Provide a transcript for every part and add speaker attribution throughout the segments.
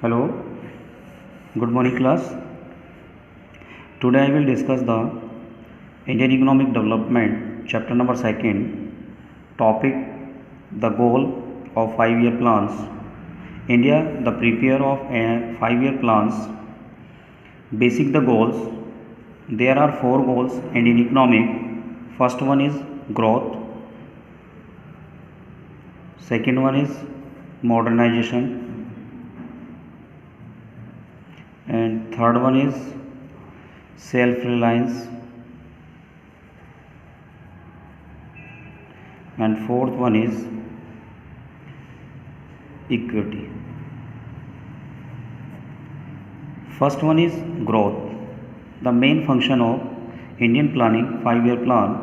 Speaker 1: Hello, good morning class. Today I will discuss the Indian Economic Development chapter number 2nd topic, the goal of 5-year plans. India, the prepare of 5-year plans. Basic the goals. There are 4 goals in economic. First one is growth. Second one is modernization. And third one is self-reliance, and fourth one is equity. First one is growth. The main function of Indian planning 5-year plan.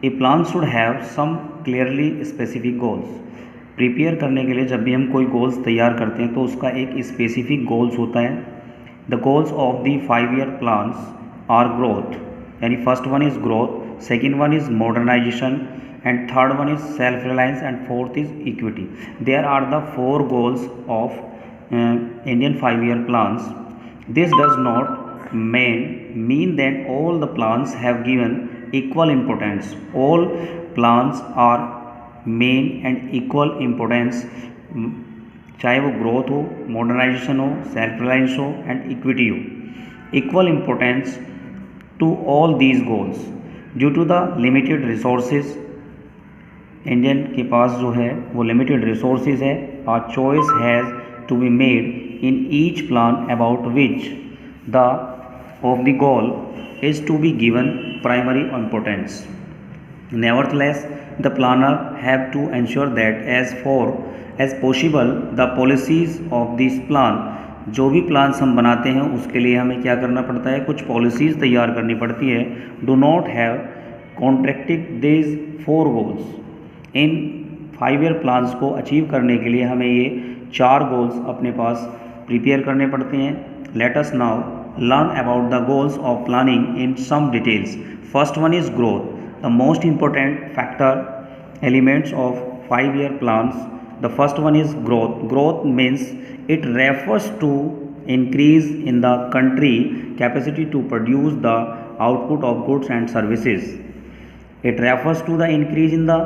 Speaker 1: A plan should have some clearly specific goals. Prepare करने के लिए जब भी हम कोई goals तैयार करते हैं तो उसका एक स्पेसिफिक गोल्स होता है. The goals of the 5-year plans are growth, यानी first one is growth, second one is modernization, and third one is self-reliance, and fourth is equity. There are the 4 goals of Indian 5-year plans. This does not mean that all the plans have given equal importance. All plans are main and equal importance, चाहे वो growth हो, modernisation हो, self reliance हो and equity हो. Equal importance to all these goals due to the limited resources. Indian के पास जो है वो लिमिटेड रिसोर्सेज है. Our choice has to be made in each plan about which the of the goal is to be given primary importance. Nevertheless, the planner have to ensure that as far as possible the policies of this plan, जो भी plans हम बनाते हैं उसके लिए हमें क्या करना पड़ता है, कुछ पॉलिसीज़ तैयार करनी पड़ती है. Do not have contracted this 4 goals. In 5-year plans को अचीव करने के लिए हमें ये 4 गोल्स अपने पास प्रिपेयर करने पड़ते हैं. Let us now learn about the goals of planning in some details. First one is growth. The most important factor elements of 5-year plans. The first one is growth. Growth means it refers to increase in the country capacity to produce the output of goods and services. It refers to the increase in the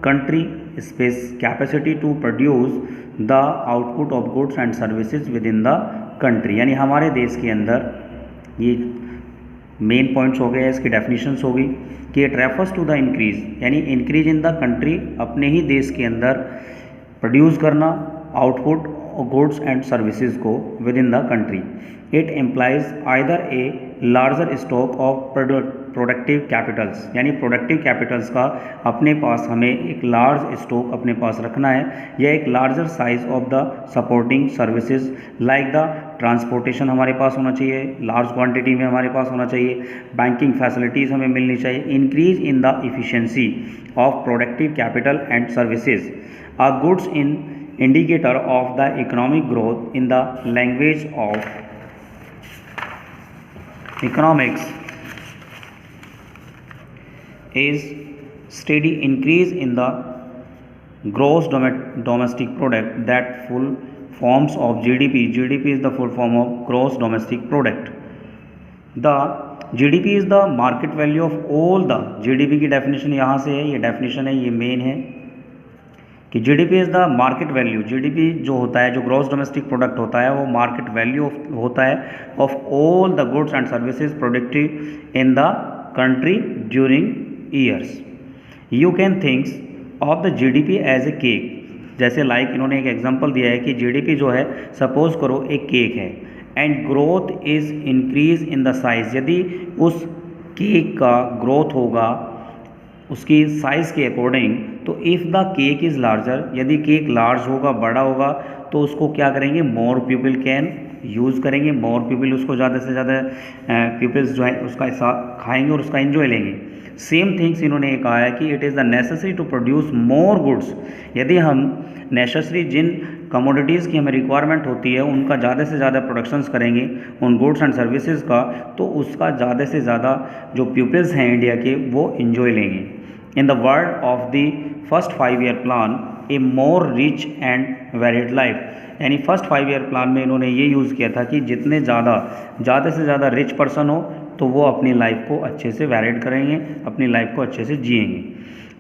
Speaker 1: country space capacity to produce the output of goods and services within the country. यानी हमारे देश के अंदर ये main points हो गए, इसकी definitions हो गई कि it refers to the increase, यानी इंक्रीज इन द कंट्री, अपने ही देश के अंदर प्रोड्यूस करना आउटपुट गुड्स एंड सर्विसेज को within the country. It employs either a larger stock of productive capitals, यानी प्रोडक्टिव कैपिटल्स का अपने पास हमें एक लार्ज स्टॉक अपने पास रखना है, या एक larger size of the supporting services like the transportation हमारे पास होना चाहिए, लार्ज क्वांटिटी में हमारे पास होना चाहिए, बैंकिंग फैसिलिटीज़ हमें मिलनी चाहिए. Increase in the efficiency of productive capital and services are goods in indicator of the economic growth. In the language of economics is steady increase in the gross domestic product, that full forms of GDP. GDP is the full form of gross domestic product. The GDP is the market value of all the. GDP की definition यहाँ से है, ये definition है, ये main है कि GDP is the market value. GDP जो होता है, जो ग्रॉस डोमेस्टिक प्रोडक्ट होता है, वो मार्केट वैल्यू होता है of all the goods and services productive in the country during years. You can thinks of the GDP as a cake. जैसे लाइक इन्होंने एक एग्जांपल दिया है कि GDP जो है, सपोज करो एक केक है, and growth is increase in the size. यदि उस केक का ग्रोथ होगा उसकी साइज़ के अकॉर्डिंग, तो if the cake is larger, यदि केक लार्ज होगा, बड़ा होगा, तो उसको क्या करेंगे, मोर पीपल कैन यूज़ करेंगे. मोर पीपल उसको ज़्यादा से ज़्यादा पीपल्स जो है उसका हिस्सा खाएंगे और उसका एंजॉय लेंगे. सेम थिंग्स इन्होंने कहा है कि it is the necessary to produce more goods. यदि हम नेसेसरी जिन कमोडिटीज़ की हमें रिक्वायरमेंट होती है उनका ज़्यादा से ज़्यादा प्रोडक्शंस करेंगे, उन गुड्स एंड सर्विसेज का, तो उसका ज़्यादा से ज़्यादा जो पीपल्स हैं इंडिया के वो इन्जॉय लेंगे. In the word of the first 5 year plan A more rich and varied life. यानी फर्स्ट 5 ईयर प्लान में इन्होंने ये यूज़ किया था कि जितने ज़्यादा से ज़्यादा रिच पर्सन हो तो वो अपनी लाइफ को अच्छे से वैरिड करेंगे, अपनी लाइफ को अच्छे से जिएंगे।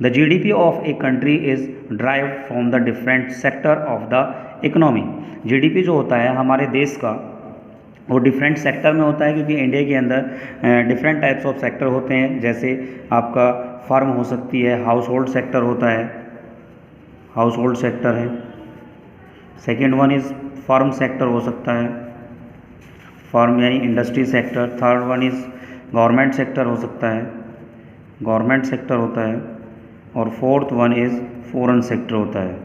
Speaker 1: The GDP of a country is drive from the different sector of the economy. GDP जो होता है हमारे देश का वो डिफरेंट सेक्टर में होता है, क्योंकि इंडिया के अंदर डिफरेंट टाइप्स ऑफ सेक्टर होते हैं। जैसे आपका फार्म हो सकती है, हाउस होल्ड सेक्टर होता है, हाउस होल्ड सेक्टर है। Second one is farm sector हो सकता है, फार्म यानी industry sector. Third one is government sector हो सकता है, गवर्नमेंट सेक्टर होता है। और fourth one is foreign sector होता है।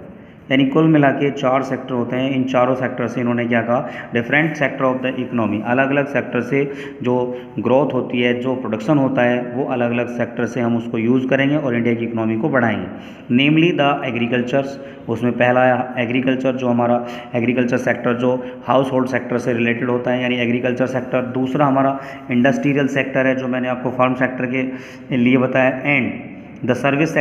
Speaker 1: यानी कुल मिला के 4 सेक्टर होते हैं। इन चारों सेक्टर से इन्होंने क्या कहा, different sector of the economy, अलग अलग सेक्टर से जो ग्रोथ होती है, जो प्रोडक्शन होता है, वो अलग अलग सेक्टर से हम उसको यूज़ करेंगे और इंडिया की इकोनॉमी को बढ़ाएंगे। नेमली द एग्रीकल्चर्स, उसमें पहला एग्रीकल्चर, जो हमारा एग्रीकल्चर सेक्टर जो हाउस होल्ड सेक्टर से रिलेटेड होता है, यानी एग्रीकल्चर सेक्टर। दूसरा हमारा इंडस्ट्रियल सेक्टर है, जो मैंने आपको फार्म सेक्टर के लिए बताया। And the service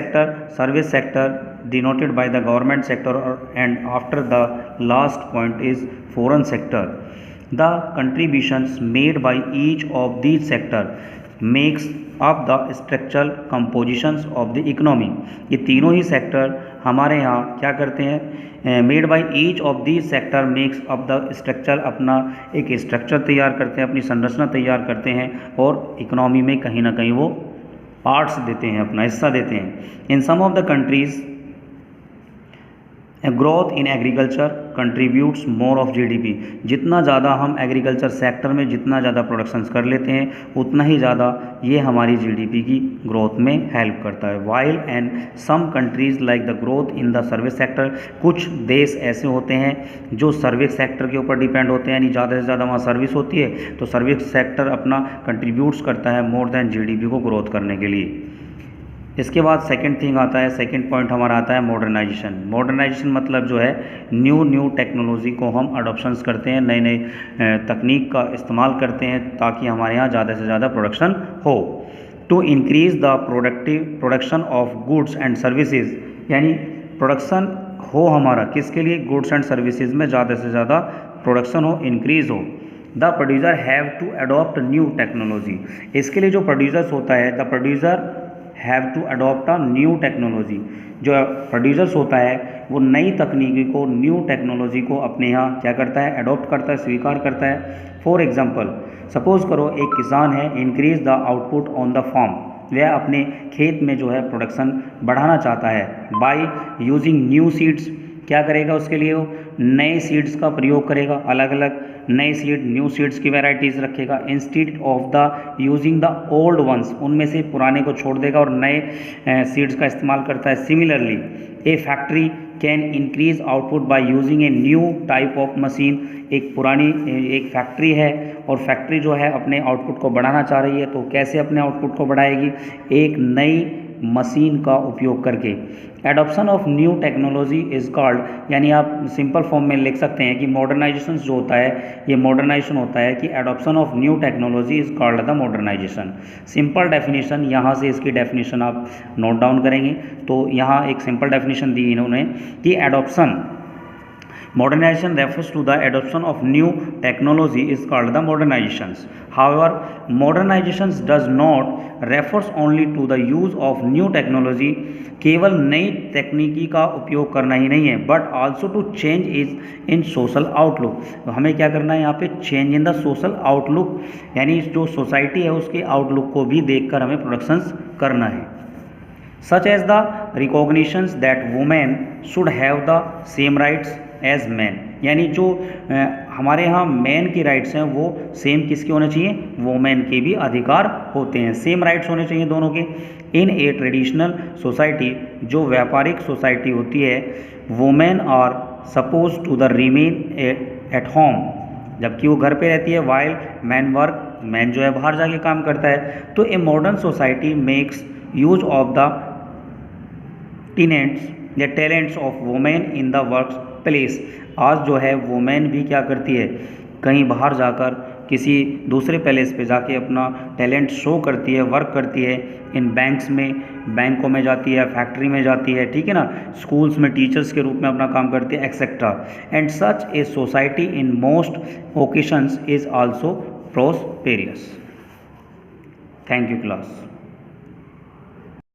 Speaker 1: sector denoted by the government sector, and after the last point is foreign sector. The contributions made by each of these sector makes up the structural compositions of the economy. ये तीनों ही sector हमारे यहाँ क्या करते हैं, made by each of these sector makes up the structure, अपना एक structure तैयार करते हैं, अपनी संरचना तैयार करते हैं और इकोनॉमी में कहीं ना कहीं वो पार्ट्स देते हैं, अपना हिस्सा देते हैं। In some of the countries growth in agriculture contributes more of GDP। जितना ज़्यादा हम एग्रीकल्चर सेक्टर में जितना ज़्यादा प्रोडक्शंस कर लेते हैं, उतना ही ज़्यादा ये हमारी GDP की ग्रोथ में हेल्प करता है। While and some countries like the growth in the service sector, कुछ देश ऐसे होते हैं जो सर्विस सेक्टर के ऊपर डिपेंड होते हैं, यानी ज़्यादा से ज़्यादा वहाँ सर्विस होती है, तो सर्विस सेक्टर अपना कंट्रीब्यूट्स करता है मोर देन GDP को ग्रोथ करने के लिए। इसके बाद सेकंड थिंग आता है, सेकंड पॉइंट हमारा आता है मॉडर्नाइजेशन। मॉडर्नाइजेशन मतलब जो है न्यू टेक्नोलॉजी को हम अडॉप्शंस करते हैं, नई नई तकनीक का इस्तेमाल करते हैं ताकि हमारे यहाँ ज़्यादा से ज़्यादा प्रोडक्शन हो। To increase the production of goods and services, यानी प्रोडक्शन हो हमारा किसके लिए, गुड्स एंड सर्विसेज में ज़्यादा से ज़्यादा प्रोडक्शन हो, इंक्रीज़ हो। The producer have to adopt new technology, इसके लिए जो प्रोड्यूसर्स होता है, the producer have to adopt a new technology, जो प्रोड्यूसर्स होता है वो नई तकनीकी को, न्यू टेक्नोलॉजी को अपने यहाँ क्या करता है, अडॉप्ट करता है, स्वीकार करता है। फॉर एग्जांपल, सपोज करो एक किसान है, increase the output on the farm, वह अपने खेत में जो है प्रोडक्शन बढ़ाना चाहता है बाय यूजिंग न्यू सीड्स। क्या करेगा उसके लिए, वो नए सीड्स का प्रयोग करेगा, अलग अलग नए सीड, न्यू सीड्स की वैराइटीज़ रखेगा instead of the using the old ones, उनमें से पुराने को छोड़ देगा और नए सीड्स का इस्तेमाल करता है। Similarly A factory can increase output by using a new type of machine, एक फैक्ट्री है और फैक्ट्री जो है अपने आउटपुट को बढ़ाना चाह रही है, तो कैसे अपने आउटपुट को बढ़ाएगी, एक नई मशीन का उपयोग करके। Adoption of new technology is called, यानी आप सिंपल फॉर्म में लिख सकते हैं कि मॉडर्नाइजेशन जो होता है, ये मॉडर्नाइजेशन होता है कि adoption of new technology is called the modernization. Simple definition, यहाँ से इसकी डेफिनेशन आप नोट डाउन करेंगे, तो यहाँ एक सिंपल डेफिनेशन दी इन्होंने कि adoption, modernization refers to the adoption of new technology is called the modernizations. However, modernizations does not refers only to the use of new technology, केवल नई तकनीकी का उपयोग करना ही नहीं है, but also to change is in social outlook. हमें क्या करना है यहाँ पे, change in the social outlook, यानी जो सोसाइटी है उसके आउटलुक को भी देखकर हमें प्रोडक्शंस करना है। Such as the recognitions that women should have the same rights as man, यानी जो हमारे यहाँ मैन की राइट्स हैं वो सेम किसके होने चाहिए, वोमेन के भी अधिकार होते हैं, सेम राइट्स होने चाहिए दोनों के। इन ए ट्रेडिशनल सोसाइटी, जो व्यापारिक सोसाइटी होती है, women are suppose to the remain at home, जबकि वो घर पे रहती है, वाइल मैन वर्क, मैन जो है बाहर जाके काम करता है। तो a modern society makes use of the talents of women in the work place. आज जो है वुमेन भी क्या करती है, कहीं बाहर जाकर किसी दूसरे पैलेस पे जाके अपना टैलेंट शो करती है, वर्क करती है, इन बैंक्स में, बैंकों में जाती है, फैक्ट्री में जाती है, ठीक है ना, स्कूल्स में टीचर्स के रूप में अपना काम करती है, etcetera. And such a society in most occasions is also prosperous. Thank you class.